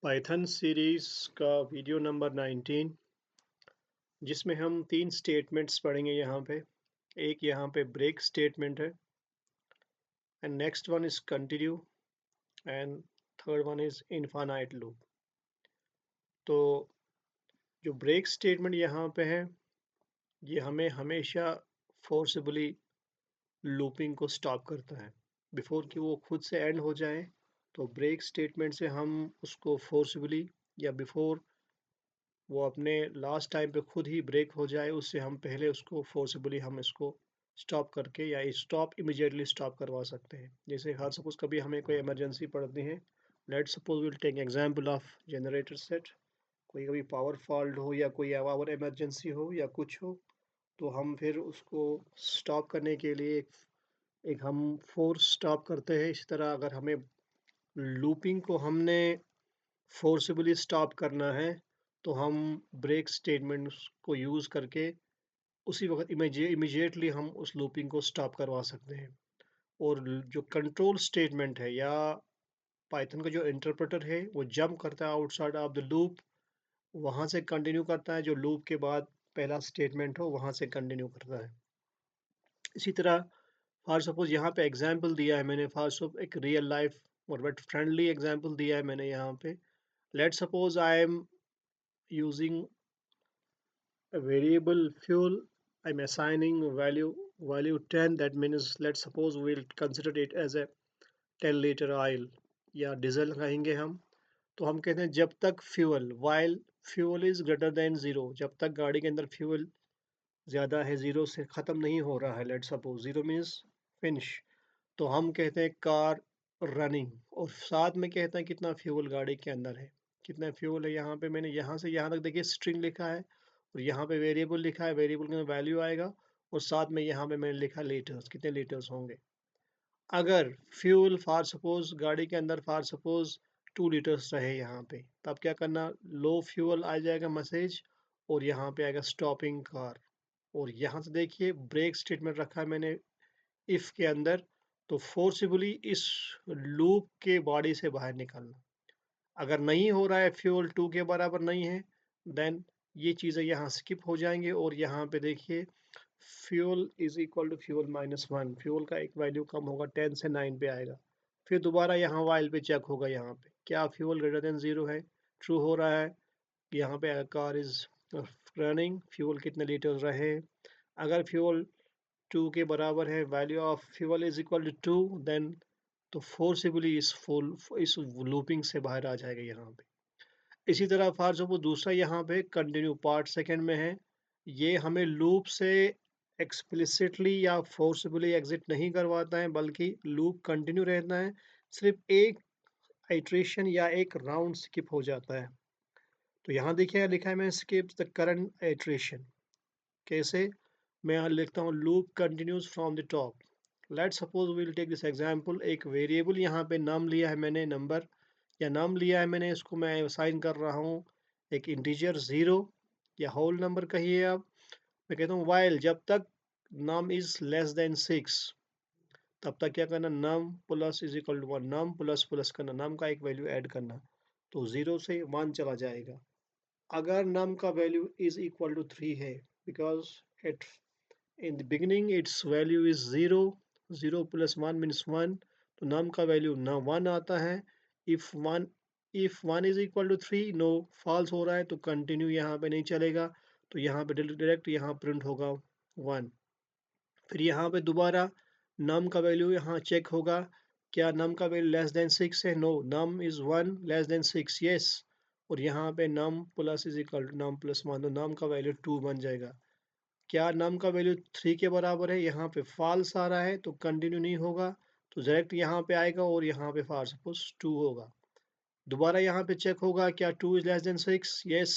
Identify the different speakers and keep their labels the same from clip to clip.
Speaker 1: Python series का video number 19 जिसमें हम 3 स्टेटमेंट्स पढ़ेंगे यहाँ पे। एक यहाँ पे ब्रेक स्टेटमेंट है and next one is continue and third one is infinite loop. तो जो ब्रेक स्टेटमेंट यहाँ पे है ये हमें हमेशा फोर्सबली लूपिंग को स्टॉप करता है बिफोर कि वो खुद से एंड हो जाए। तो ब्रेक स्टेटमेंट से हम उसको फोर्सबली या बिफोर वो अपने लास्ट टाइम पे खुद ही ब्रेक हो जाए उससे हम पहले उसको फोर्सबली हम इसको स्टॉप करके या स्टॉप इमीडिएटली स्टॉप करवा सकते हैं। जैसे हर सपोज कभी हमें कोई इमरजेंसी पड़ती है, let suppose will take example of generator set. कोई कभी पावर फॉल्ट हो या कोई पावर इमरजेंसी हो या कुछ हो, तो हम फिर उसको स्टॉप करने के लिए एक हम फोर्स स्टॉप करते हैं। इसी तरह अगर हमें लूपिंग को हमने फोर्सबली स्टॉप करना है तो हम ब्रेक स्टेटमेंट्स को यूज़ करके उसी वक्त इमीडिएटली हम उस लूपिंग को स्टॉप करवा सकते हैं। और जो कंट्रोल स्टेटमेंट है या पाइथन का जो इंटरप्रेटर है वो जंप करता है आउटसाइड ऑफ द लूप, वहाँ से कंटिन्यू करता है। जो लूप के बाद पहला स्टेटमेंट हो वहाँ से कंटिन्यू करता है। इसी तरह फॉर सपोज यहाँ पे एग्जाम्पल दिया है मैंने, फॉर सपोज एक रियल लाइफ और बट फ्रेंडली एग्जाम्पल दिया है मैंने यहाँ पे। Let suppose I am using a variable fuel. I'm assigning value 10. That means let's suppose we'll consider it as a 10 liter oil या डीजल कहेंगे हम। तो हम कहते हैं जब तक fuel while fuel is greater than zero, जब तक गाड़ी के अंदर फ्यूल ज़्यादा है, ज़ीरो से ख़त्म नहीं हो रहा है, let suppose zero means finish, तो हम कहते हैं कार रनिंग। और साथ में कहते हैं कितना फ्यूल गाड़ी के अंदर है, कितना फ्यूल है। यहाँ पे मैंने यहाँ से यहाँ तक देखिए स्ट्रिंग लिखा है और यहाँ पे वेरिएबल लिखा है, वेरिएबल के अंदर वैल्यू आएगा और साथ में यहाँ पे मैंने लिखा लीटर्स, कितने लीटर्स होंगे। अगर फ्यूल फॉर सपोज गाड़ी के अंदर फॉर सपोज 2 लीटर्स रहे यहाँ पे, तब क्या करना, लो फ्यूल आ जाएगा मैसेज और यहाँ पे आएगा स्टॉपिंग कार। और यहाँ से देखिए ब्रेक स्टेटमेंट रखा है मैंने इफ के अंदर, तो फोर्सिबली इस लूप के बॉडी से बाहर निकलना। अगर नहीं हो रहा है, फ्यूल 2 के बराबर नहीं है, देन ये चीज़ें यहाँ स्किप हो जाएंगे और यहाँ पे देखिए fuel is equal to fuel -1, fuel का एक वैल्यू कम होगा, 10 से 9 पे आएगा। फिर दोबारा यहाँ वाइल पे चेक होगा, यहाँ पे क्या फ्यूल ग्रेटर देन 0 है, ट्रू हो रहा है। यहाँ पे कार इज रनिंग, फ्यूल कितने लीटर रहे। अगर फ्यूल 2 के बराबर है, value of fuel is equal to 2, then तो फोर्सिबली इस लूपिंग से बाहर आ जाएगा यहाँ पे। इसी तरह फॉर सपोज दूसरा यहाँ पे कंटिन्यू पार्ट सेकंड में है, ये हमें लूप से एक्सप्लिसिटली या फोर्सबली एग्जिट नहीं करवाता है, बल्कि लूप कंटिन्यू रहता है, सिर्फ एक आइट्रेशन या एक राउंड स्किप हो जाता है। तो यहाँ देखिए लिखा है मैंने स्किप द करंट आइट्रेशन। कैसे, मैं यहाँ लिखता हूँ loop continues from the top. Let suppose will take this example, एक वेरिएबल यहाँ पे नाम लिया है मैंने, नंबर या नाम लिया है मैंने, इसको मैं असाइन कर रहा हूँ एक इंटीजर 0 या होल नंबर कहिए आप। मैं कहता हूँ वाइल जब तक नम इज लेस देन 6, तब तक क्या करना, num plus is equal to 1, num plus plus करना, नम का एक वैल्यू ऐड करना, तो 0 से 1 चला जाएगा। अगर नम का वैल्यू इज इक्वल टू 3 है, because it in the beginning its value is 0, 0 plus 1 means 1, तो num का वैल्यू ना 1 आता है। if 1 is equal to 3, no false हो रहा है तो कंटिन्यू यहाँ पे नहीं चलेगा, तो यहाँ पे डायरेक्ट यहाँ प्रिंट होगा 1। फिर यहाँ पे दोबारा num का वैल्यू यहाँ चेक होगा, क्या num का वैल्यू लेस देन 6 है, no num is 1 less than 6, yes. और यहाँ पे num plus is equal to num plus 1, तो num का वैल्यू 2 बन जाएगा। क्या नम का वैल्यू 3 के बराबर है, यहाँ पे फॉल्स आ रहा है तो कंटिन्यू नहीं होगा, तो डायरेक्ट यहाँ पे आएगा और यहाँ पे फॉर सपोज 2 होगा। दोबारा यहाँ पे चेक होगा क्या 2 is less than 6, yes,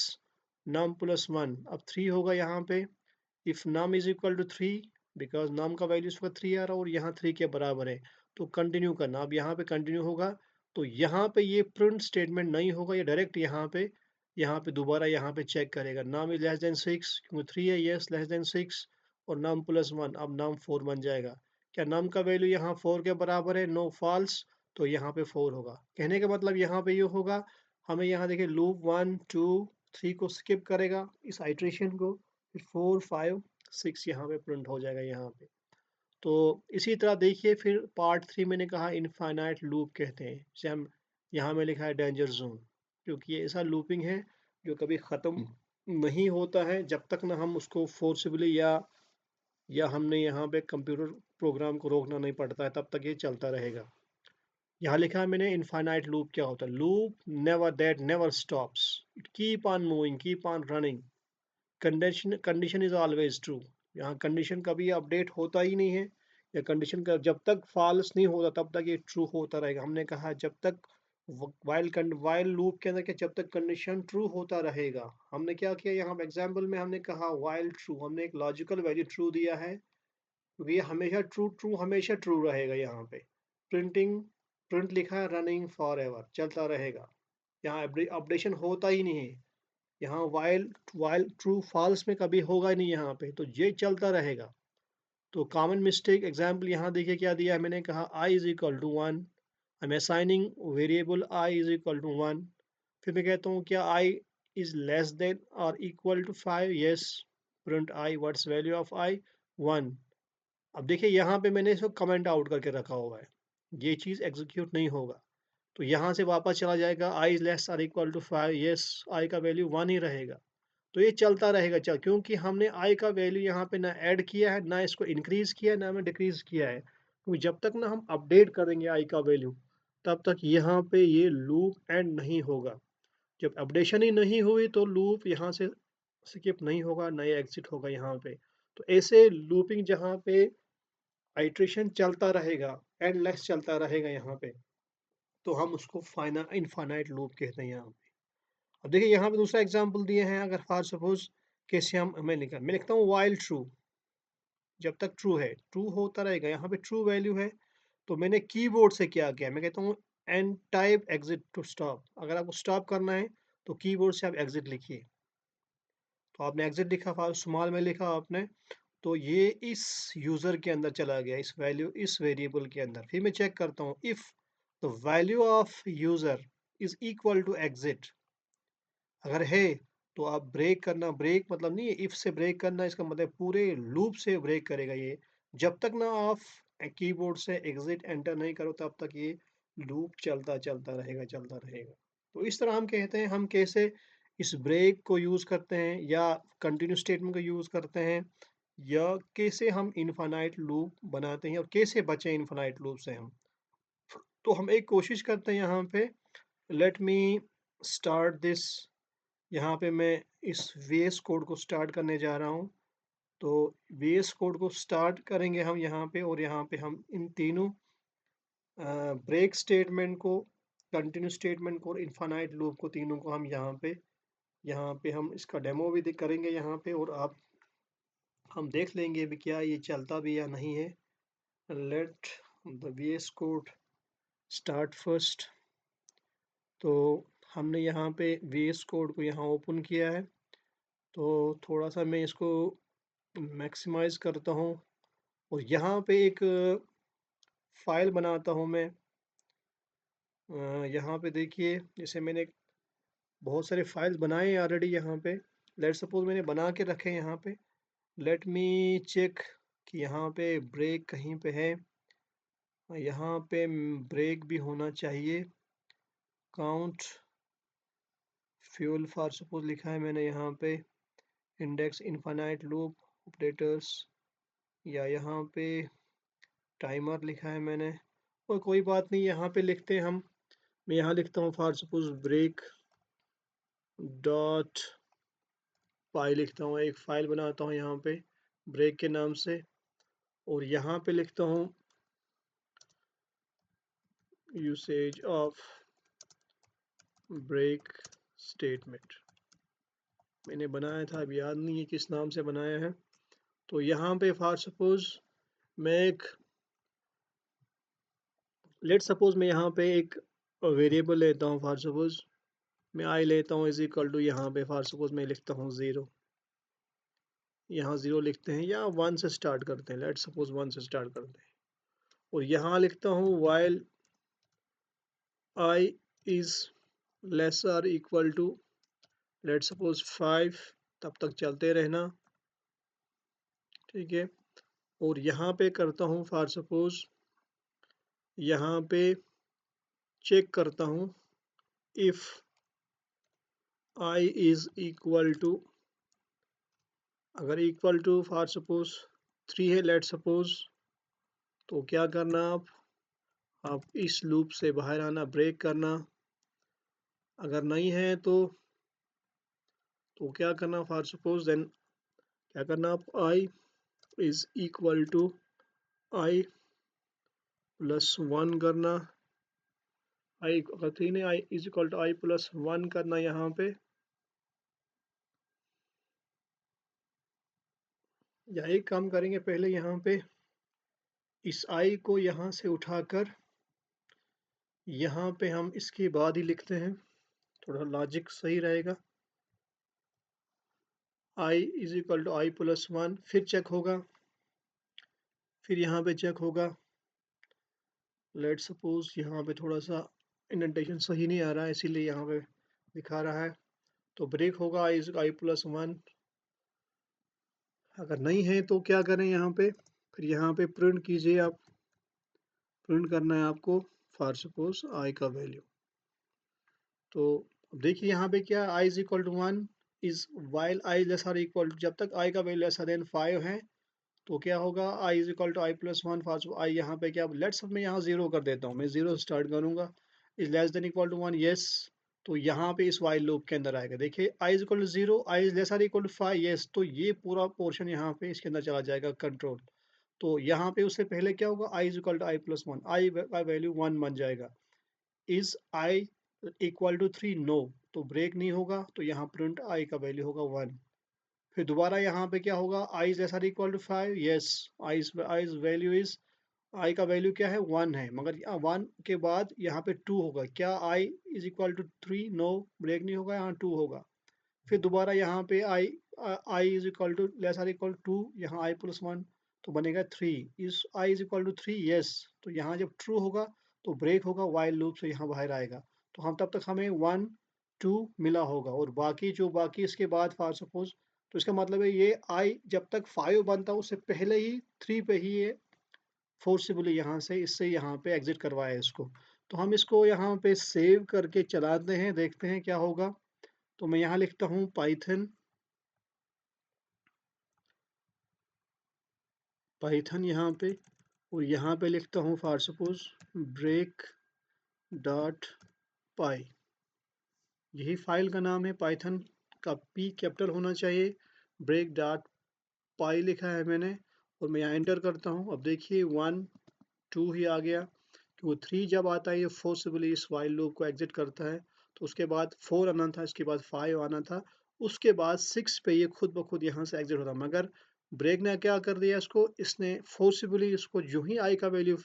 Speaker 1: num plus 1, अब 3 होगा यहाँ पे। If num is equal to 3, because num का वैल्यू इस वक्त 3 आ रहा है और यहाँ 3 के बराबर है, तो कंटिन्यू करना। अब यहाँ पे कंटिन्यू होगा तो यहाँ पे ये प्रिंट स्टेटमेंट नहीं होगा, ये डायरेक्ट यहाँ पे दोबारा यहाँ पे चेक करेगा, नम इज लेस देन 6 क्योंकि 3 है, यस लेस देन 6, और नम प्लस 1, अब नम 4 बन जाएगा। क्या नम का वैल्यू यहाँ 4 के बराबर है, नो फॉल्स, तो यहाँ पे 4 होगा। कहने का मतलब यहाँ पे ये होगा हमें यहाँ देखिए लूप 1 2 3 को स्किप करेगा इस आइट्रेशन को, फिर 4 5 6 यहाँ पे प्रिंट हो जाएगा यहाँ पे। तो इसी तरह देखिए फिर पार्ट 3 मैंने कहा इनफाइनाइट लूप कहते हैं, जैसे हम यहाँ में लिखा है डेंजर जोन, क्योंकि ये ऐसा लूपिंग है जो कभी ख़त्म नहीं होता है जब तक ना हम उसको फोर्सिबली या हमने यहाँ पे कंप्यूटर प्रोग्राम को रोकना नहीं पड़ता है, तब तक ये चलता रहेगा। यहाँ लिखा है मैंने इनफाइनाइट लूप क्या होता है, loop never that never stops, it keep on moving keep on running, condition condition is always true. यहाँ कंडीशन कभी अपडेट होता ही नहीं है, या कंडीशन का जब तक फॉल्स नहीं होता तब तक ये ट्रू होता रहेगा। हमने कहा जब तक वाइल लूप के अंदर क्या, जब तक कंडीशन ट्रू होता रहेगा। हमने क्या किया यहाँ एग्जाम्पल में, हमने कहा वाइल ट्रू, हमने एक लॉजिकल वैल्यू ट्रू दिया है, क्योंकि ये हमेशा ट्रू ट्रू हमेशा ट्रू रहेगा। यहाँ पे प्रिंटिंग प्रिंट लिखा है रनिंग फॉर एवर, चलता रहेगा, यहाँ अपडेशन होता ही नहीं है। यहाँ वाइल वाइल ट्रू फॉल्स में कभी होगा ही नहीं यहाँ पे, तो ये चलता रहेगा। तो कॉमन मिस्टेक एग्जाम्पल यहाँ देखिए क्या दिया है, मैंने कहा i is equal to 1, I am assigning variable i is equal to 1, फिर मैं कहता हूँ क्या i इज लेस देन और equal to 5, yes, print i what's value of i 1। अब देखिए यहाँ पे मैंने इसको कमेंट आउट करके रखा हुआ है, ये चीज़ एग्जीक्यूट नहीं होगा, तो यहाँ से वापस चला जाएगा i इज लेस और इक्वल टू 5, यस, i का वैल्यू 1 ही रहेगा। तो ये चलता रहेगा, क्योंकि हमने i का वैल्यू यहाँ पे ना ऐड किया है, ना इसको इंक्रीज किया है, ना हमें डिक्रीज किया है, क्योंकि जब तक ना हम अपडेट करेंगे i का वैल्यू तब तक यहाँ पे ये लूप एंड नहीं होगा। जब अपडेशन ही नहीं हुई तो लूप यहाँ से स्किप नहीं होगा, नया एग्जिट होगा यहाँ पे। तो ऐसे लूपिंग जहाँ पे आइट्रेशन चलता रहेगा, एंडलेस चलता रहेगा यहाँ पे, तो हम उसको फाइना इनफाइनाइट लूप कहते हैं यहाँ पे। अब देखिए यहाँ पे दूसरा एग्जांपल दिए हैं, अगर फॉर सपोज कैसे मैं लिखता हूँ वाइल ट्रू, जब तक ट्रू है ट्रू होता रहेगा, यहाँ पे ट्रू वैल्यू है। तो मैंने कीबोर्ड से क्या किया, मैं कहता हूँ and type exit to stop, अगर आपको स्टॉप करना है तो कीबोर्ड से आप एग्जिट लिखिए। तो आपने एग्जिट लिखा, फॉर स्मॉल में लिखा आपने, तो ये इस यूज़र के अंदर चला गया, इस वेरिएबल के अंदर। फिर मैं चेक करता हूँ if the value of user is equal to exit, अगर है तो आप ब्रेक करना, ब्रेक मतलब नहीं है इफ से ब्रेक करना, इसका मतलब पूरे लूप से ब्रेक करेगा ये। जब तक ना आप कीबोर्ड से एग्जिट एंटर नहीं करो तब तक ये लूप चलता चलता रहेगा, चलता रहेगा। तो इस तरह हम कहते हैं हम कैसे इस ब्रेक को यूज़ करते हैं, या कंटिन्यू स्टेटमेंट को यूज़ करते हैं, या कैसे हम इनफाइनाइट लूप बनाते हैं और कैसे बचें इनफाइनाइट लूप से हम। तो हम एक कोशिश करते हैं यहाँ पे, लेट मी स्टार्ट दिस, यहाँ पे मैं इस VS कोड को स्टार्ट करने जा रहा हूँ। तो VS कोड को स्टार्ट करेंगे हम यहाँ पे, और यहाँ पे हम इन तीनों ब्रेक स्टेटमेंट को, कंटिन्यू स्टेटमेंट को और इनफाइनाइट लूप को, तीनों को हम यहाँ पे हम इसका डेमो भी करेंगे यहाँ पे, और हम देख लेंगे भी क्या ये चलता भी या नहीं है। Let the VS code start first. तो हमने यहाँ पे VS कोड को यहाँ ओपन किया है, तो थोड़ा सा मैं इसको मैक्सिमाइज करता हूँ, और यहाँ पे एक फाइल बनाता हूँ मैं। यहाँ पे देखिए जैसे मैंने बहुत सारे फाइल्स बनाए हैं ऑलरेडी यहाँ पे, लेट सपोज मैंने बना के रखे हैं यहाँ पे। लेट मी चेक कि यहाँ पे ब्रेक कहीं पे है, यहाँ पे ब्रेक भी होना चाहिए। काउंट फ्यूल फॉर सपोज लिखा है मैंने यहाँ पे, इंडेक्स इनफाइनाइट लूप ऑपरेटर्स, या यहाँ पे टाइमर लिखा है मैंने, और कोई बात नहीं, यहाँ पे लिखते हैं हम। मैं यहाँ लिखता हूँ फॉर सपोज ब्रेक डॉट पाई लिखता हूँ, एक फाइल बनाता हूँ यहाँ पे ब्रेक के नाम से, और यहाँ पे लिखता हूँ यूसेज ऑफ ब्रेक स्टेटमेंट। मैंने बनाया था, अब याद नहीं है किस नाम से बनाया है। तो यहाँ पे फॉर सपोज मैं एक, लेट सपोज मैं यहाँ पे एक वेरिएबल लेता हूँ, फॉर सपोज मैं आई लेता हूँ इज इक्वल टू, यहाँ पे फॉर सपोज मैं लिखता हूँ 0, यहाँ 0 लिखते हैं, या 1 से स्टार्ट करते हैं, लेट सपोज 1 से स्टार्ट करते हैं, और यहाँ लिखता हूँ while i is less or equal to let suppose 5, तब तक चलते रहना, ठीक है। और यहाँ पे करता हूँ फॉर सपोज, यहाँ पे चेक करता हूँ if I is equal to, अगर इक्वल टू फॉर सपोज 3 है लेट सपोज, तो क्या करना आप इस लूप से बाहर आना, ब्रेक करना। अगर नहीं है तो क्या करना फॉर सपोज, देन क्या करना आप i is equal to i plus 1 करना। आई अगर 3 है, i is equal to i plus 1 करना यहाँ पे, या एक काम करेंगे पहले यहाँ पे इस आई को यहाँ से उठाकर यहाँ पे हम इसके बाद ही लिखते हैं, थोड़ा लॉजिक सही रहेगा। I is equal to i plus 1, फिर चेक होगा, फिर यहाँ पे चेक होगा। लेट सपोज यहाँ पे थोड़ा सा इंडेंटेशन सही नहीं आ रहा है, इसीलिए यहाँ पे दिखा रहा है। तो ब्रेक होगा आई प्लस 1। अगर नहीं है तो क्या करें यहाँ पे, फिर यहाँ पे प्रिंट कीजिए आप, प्रिंट करना है आपको फॉर सपोज आई का वैल्यू। तो अब देखिए यहाँ पे क्या, i is equal to 1 is while i less or equal to, जब तक आई का वैल्यू लेस देन 5 है तो क्या होगा, i is equal to i plus 1 for i, यहाँ पे क्या, लेट्स मैं यहाँ 0 कर देता हूँ, मैं 0 स्टार्ट करूँगा। Is less than equal to 1, yes. तो यहाँ पे इस वाइल लूप के अंदर आएगा, देखिए i is equal to 0, i is less or equal to 5, yes. तो ये पूरा पोर्शन यहाँ पे इसके अंदर चला जाएगा कंट्रोल। तो यहाँ पे उससे पहले क्या होगा, i is equal to i plus 1, i का वैल्यू 1 बन जाएगा। Is i equal to 3, no. तो ब्रेक नहीं होगा, तो यहाँ प्रिंट आई का वैल्यू होगा 1। फिर दोबारा यहाँ पे क्या होगा, i is less or equal to 5, yes. I value is, i का वैल्यू क्या है, 1 है, मगर 1 के बाद यहाँ पे 2 होगा, क्या i is equal to 3, no, break नहीं होगा, यहाँ 2 होगा। फिर दोबारा यहाँ पे i is equal to less or equal to, यहाँ आई प्लस 1, तो बनेगा 3। इस i is equal to 3, yes. तो यहाँ जब ट्रू होगा तो ब्रेक होगा, वाइल लूप से यहाँ बाहर आएगा। तो हम तब तक हमें 1 2 मिला होगा, और बाकी जो बाकी इसके बाद फॉर सपोज, तो इसका मतलब है ये आई जब तक 5 बनता है उससे पहले ही 3 पे ही ये फोर्सिबली यहाँ से इससे यहाँ पे एग्जिट करवाया इसको। तो हम इसको यहाँ पे सेव करके चलाते हैं, देखते हैं क्या होगा। तो मैं यहाँ लिखता हूँ पाइथन, यहाँ पे, और यहाँ पे लिखता हूँ फॉर सपोज ब्रेक डॉट पाई, यही फाइल का नाम है, पाइथन का पी कैपिटल होना चाहिए, ब्रेक डॉट पाई लिखा है मैंने, और मैं यहाँ एंटर करता हूँ। अब देखिए 1 2 ही आ गया, कि वो 3 जब आता है ये फोर्सिबली इस वाइल लूप को एग्जिट करता है। तो उसके बाद 4 आना था, इसके बाद 5 आना था, उसके बाद 6 पे ये खुद ब खुद यहाँ से एग्जिट होता, मगर ब्रेक ने क्या कर दिया इसको, इसने फोर्सिबली इसको जो ही आई का वैल्यू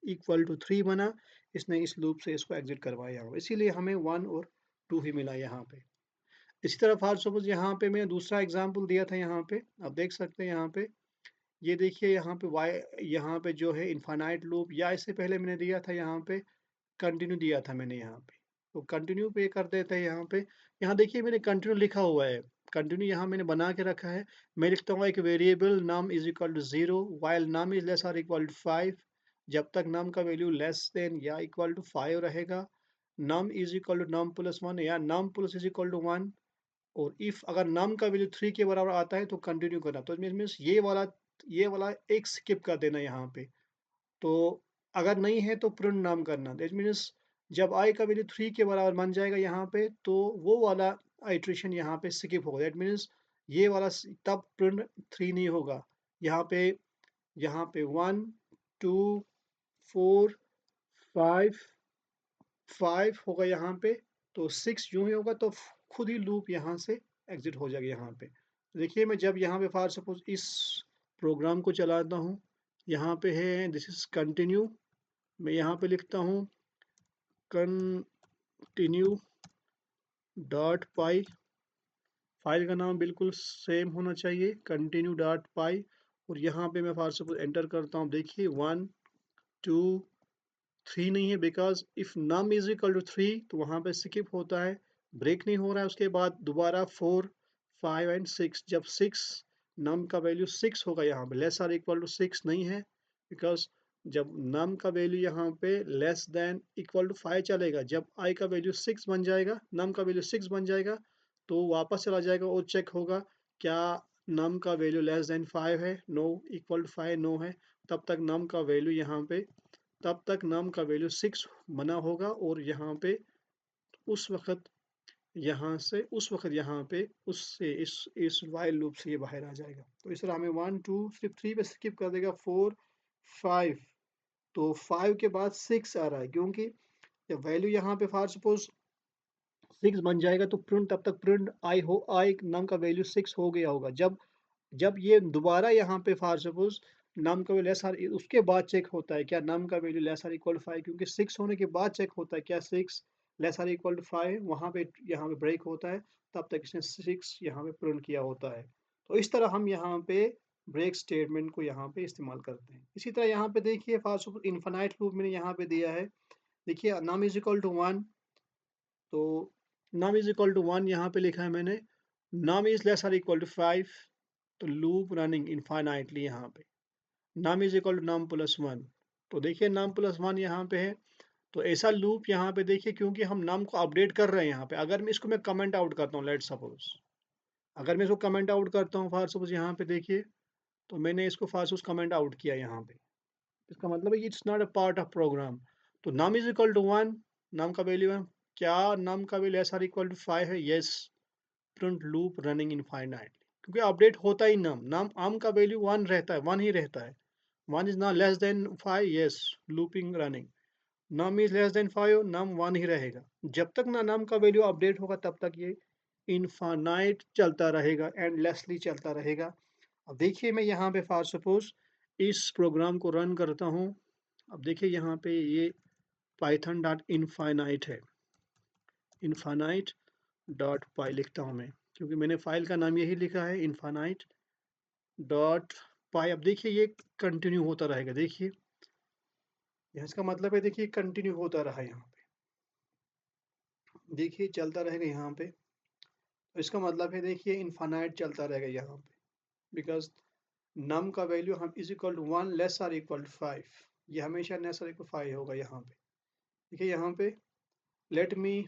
Speaker 1: इक्वल टू 3 बना, इसने इस लूप से इसको एग्जिट करवाया, इसीलिए हमें 1 और 2 ही मिला यहाँ पे। इसी तरह फॉर सपोज यहाँ पे मैं दूसरा एग्जाम्पल दिया था, यहाँ पे आप देख सकते हैं, यहाँ पे ये देखिए, यहाँ पे वाई, यहाँ पे जो है इनफाइनाइट लूप, या इससे पहले मैंने दिया था यहाँ पे कंटिन्यू दिया था मैंने यहाँ पे, तो कंटिन्यू पे कर देते हैं यहाँ पे। यहाँ देखिए मैंने कंटिन्यू लिखा हुआ है, कंटिन्यू यहाँ मैंने बना के रखा है। मैं लिखता हूँ एक variable num is equal to 0 while num is less or equal to 5, जब तक नम का वैल्यू लेस देन या इक्वल टू 5 रहेगा, num is equal to num plus 1 या num plus is equal to 1। और इफ अगर नम का वैल्यू 3 के बराबर आता है तो कंटिन्यू करना, तो मीन्स ये वाला एक स्किप कर देना यहाँ पे। तो अगर नहीं है तो प्रिंट नाम करना, दैट मीन्स जब आई का वैल्यू 3 के बराबर बन जाएगा यहाँ पे, तो वो वाला आइट्रेशन यहाँ पे स्किप होगा, दैट मीन्स ये वाला तब प्रिंट 3 नहीं होगा। यहाँ पे 1 2 4 5 5 होगा यहाँ पे, तो 6 यूं ही होगा, तो खुद ही लूप यहाँ से एग्जिट हो जाएगा यहाँ पे। देखिए मैं जब यहाँ पे फॉर सपोज इस प्रोग्राम को चलाता हूँ, यहाँ पे है दिस इज कंटिन्यू, मैं यहाँ पे लिखता हूँ कंटिन्यू डॉट पाई, फाइल का नाम बिल्कुल सेम होना चाहिए, कंटिन्यू डॉट पाई। और यहाँ पे मैं फॉर सपोज एंटर करता हूँ, देखिए 1 2 3 नहीं है, because if num is equal to 3 तो वहाँ पे स्किप होता है, ब्रेक नहीं हो रहा है। उसके बाद दोबारा 4, 5 एंड 6, जब 6 नम का वैल्यू 6 होगा यहाँ पे, लेस आर इक्वल टू 6 नहीं है, बिकॉज जब नम का वैल्यू यहाँ पे लेस देन इक्वल टू 5 चलेगा, जब आई का वैल्यू 6 बन जाएगा, नम का वैल्यू 6 बन जाएगा, तो वापस चला जाएगा और चेक होगा क्या नम का वैल्यू लेस देन 5 है, नो, इक्वल टू 5 नो है, तब तक नम का वैल्यू यहाँ पे, तब तक नम का वैल्यू 6 बना होगा, और यहाँ पे उस वक्त उस वक्त यहाँ पे उससे इस वाइल लूप से ये बाहर आ जाएगा। तो इस तरह हमें 1 2 सिर्फ 3 पे स्किप कर देगा, 4 5, तो 5 के बाद 6 आ रहा है, क्योंकि जब वैल्यू यहाँ पे फॉर सपोज 6 बन जाएगा तो प्रिंट, तब तक प्रिंट आई नम का वैल्यू 6 हो गया होगा। जब जब ये दोबारा यहाँ पे फॉर सपोज नम का वैल्यू लेस आर, उसके बाद चेक होता है क्या नम का value less or equal to 5, क्योंकि 6 होने के बाद चेक होता है क्या 6 लेस आर इक्वल टू 5, वहाँ पे यहाँ पे ब्रेक होता है, तब तक इसने 6 यहाँ पे प्रिंट किया होता है। तो इस तरह हम यहाँ पे ब्रेक स्टेटमेंट को यहाँ पे इस्तेमाल करते हैं। इसी तरह यहाँ पे देखिए फॉर सपोज इनफाइनाइट लूप मैंने यहाँ पे दिया है, देखिए नम इज इक्वल टू 1, तो नम इज इक्वल टू 1 यहाँ पे लिखा है मैंने, num is less or equal to 5, तो लूप रनिंग इनफाइनाइटली यहाँ पे, num is equal to num plus 1, तो देखिए नम प्लस 1 यहाँ पे है, तो ऐसा लूप यहाँ पे देखिए, क्योंकि हम नम को अपडेट कर रहे हैं यहाँ पे। अगर मैं इसको मैं कमेंट आउट करता हूँ, लेट सपोज अगर मैं इसको कमेंट आउट करता हूँ फॉर सपोज यहाँ पे देखिए, तो मैंने इसको फॉर सपोज कमेंट आउट किया यहाँ पे, इसका मतलब है it's not a part of program. तो num is equal to 1, num का वैल्यू है क्या, नम का value is or equal to 5 है, yes, print loop running infinitely, क्योंकि अपडेट होता ही नम का वैल्यू 1 रहता है, 1 ही रहता है, 1 is not less than 5, yes, looping running, num is less than 5, num 1 ही रहेगा। जब तक ना num का वैल्यू अपडेट होगा तब तक ये इनफाइनाइट चलता रहेगा, एंडलेसली चलता रहेगा। अब देखिए मैं यहाँ पे फॉर सपोज इस प्रोग्राम को रन करता हूँ, अब देखिए यहाँ पे ये पाइथन डॉट इनफाइनाइट है, इनफाइनाइट डॉट पाई लिखता हूँ मैं, क्योंकि मैंने फाइल का नाम यही लिखा है, इनफाइनाइट डॉट पाई। अब देखिए ये कंटिन्यू होता रहेगा, देखिए इसका मतलब है, देखिए कंटिन्यू होता रहा यहाँ पे, देखिए चलता रहेगा यहाँ पे, तो इसका मतलब है देखिए इनफाइनाइट चलता रहेगा यहाँ पे, बिकॉज नम का वैल्यू हम is equal to 1 less or equal to 5, ये हमेशा लेस आर इक्वल 5 होगा यहाँ पे। देखिए यहाँ पे let me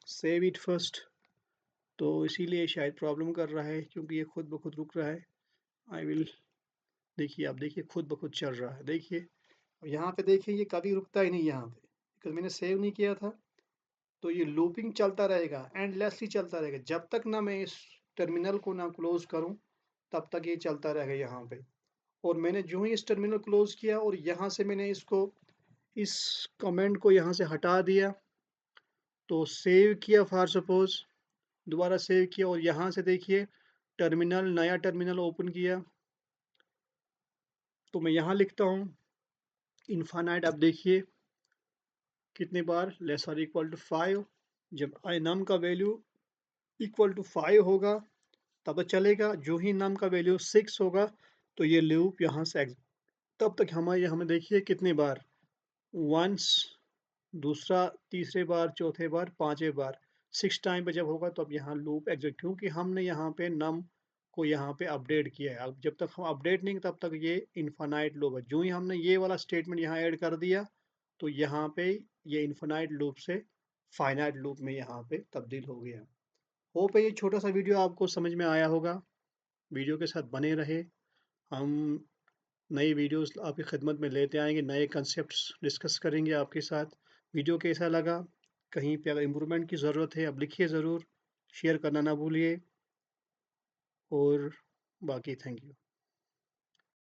Speaker 1: save it first, तो इसीलिए शायद प्रॉब्लम कर रहा है, क्योंकि ये खुद ब खुद रुक रहा है। आई विल, देखिए आप देखिए खुद ब खुद चल रहा है, देखिए यहाँ पे देखिए ये कभी रुकता ही नहीं यहाँ पे, बिकॉज मैंने सेव नहीं किया था, तो ये लूपिंग चलता रहेगा, एंडलेसली चलता रहेगा, जब तक ना मैं इस टर्मिनल को ना क्लोज करूं तब तक ये चलता रहेगा यहाँ पे। और मैंने जो ही इस टर्मिनल क्लोज किया और यहाँ से मैंने इसको, इस कमेंट को यहाँ से हटा दिया, तो सेव किया फॉर सपोज, दोबारा सेव किया, और यहाँ से देखिए टर्मिनल, नया टर्मिनल ओपन किया, तो मैं यहाँ लिखता हूँ इनफाइनाइट। अब देखिए कितने बार, लेस और इक्वल टू 5, जब आई नम का वैल्यू इक्वल टू 5 होगा तब चलेगा, जो ही नम का वैल्यू 6 होगा तो ये लूप यहाँ से तब तक हमें देखिए कितनी बार, वंस, दूसरा, तीसरे बार, चौथे बार, पांचवें बार, 6 टाइम पे जब होगा तो अब यहाँ लूप एग्जिट, क्योंकि हमने यहाँ पे नम को यहाँ पे अपडेट किया है। अब जब तक हम अपडेट नहीं तब तक ये इनफाइनाइट लूप है, जो ही हमने ये वाला स्टेटमेंट यहाँ ऐड कर दिया तो यहाँ पे ये इनफाइनाइट लूप से फाइनाइट लूप में यहाँ पे तब्दील हो गया। होप है ये छोटा सा वीडियो आपको समझ में आया होगा। वीडियो के साथ बने रहे, हम नई वीडियोस आपकी खिदमत में लेते आएंगे, नए कंसेप्ट्स डिस्कस करेंगे आपके साथ। वीडियो कैसा लगा, कहीं पे अगर इम्प्रूवमेंट की ज़रूरत है अब लिखिए ज़रूर, शेयर करना ना भूलिए, और बाकी थैंक यू।